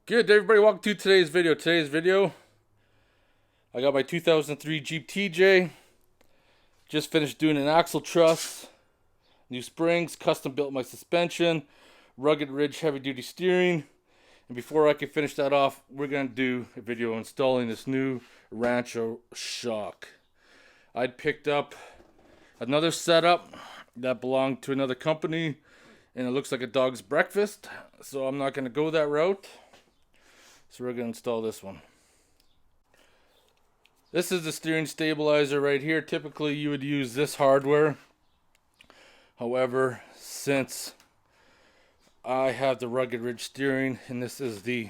Good day, everybody. Welcome to today's video. I got my 2003 Jeep TJ. Just finished doing an axle truss, new springs, custom built my suspension, rugged ridge heavy duty steering. And before I can finish that off, we're going to do a video installing this new Rancho shock. I'd picked up another setup that belonged to another company, and it looks like a dog's breakfast, so I'm not going to go that route. So we're going to install this one. This is the steering stabilizer right here. Typically you would use this hardware. However, since I have the rugged ridge steering and this is the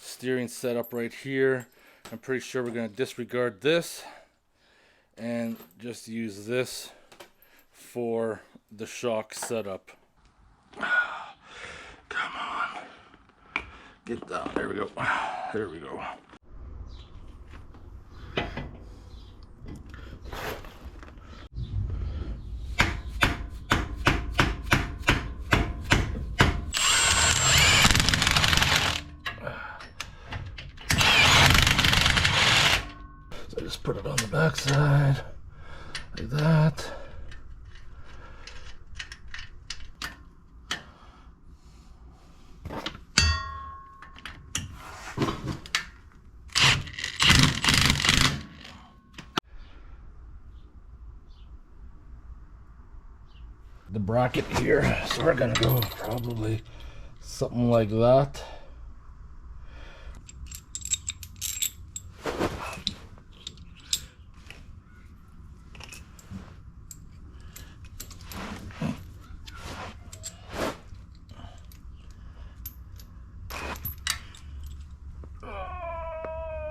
steering setup right here, I'm pretty sure we're going to disregard this and just use this for the shock setup. Come on. Get down. There we go. There we go. So I just put it on the back side like that. The bracket here, so we're gonna go probably something like that.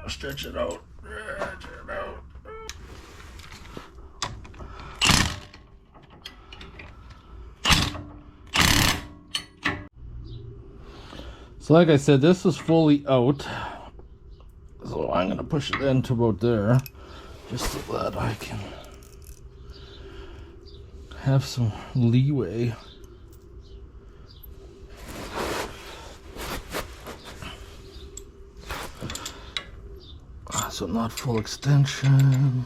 Stretch it out. Stretch it out. So like I said, this is fully out, so I'm going to push it into about there, just so that I can have some leeway. So not full extension.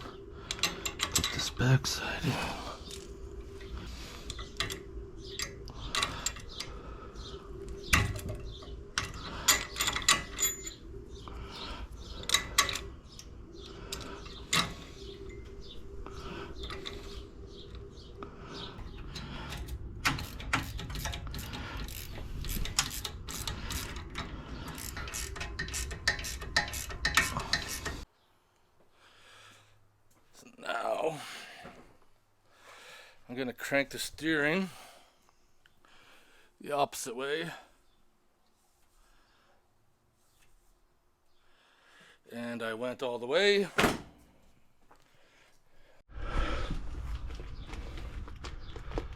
Put this back side in. Now, I'm going to crank the steering the opposite way. And I went all the way.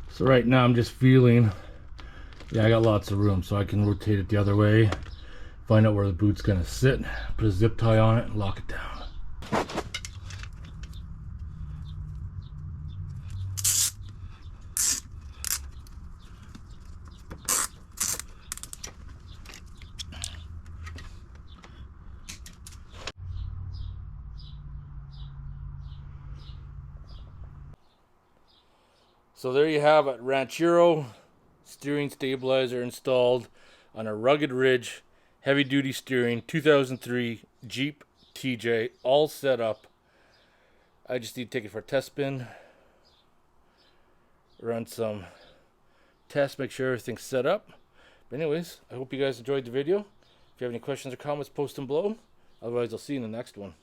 So right now I'm just feeling, yeah, I got lots of room, so I can rotate it the other way, find out where the boot's going to sit, put a zip tie on it, and lock it down. So there you have it, Rancho steering stabilizer installed on a rugged ridge, heavy duty steering, 2003 Jeep TJ, all set up. I just need to take it for a test spin, run some tests, make sure everything's set up. But anyways, I hope you guys enjoyed the video. If you have any questions or comments, post them below. Otherwise, I'll see you in the next one.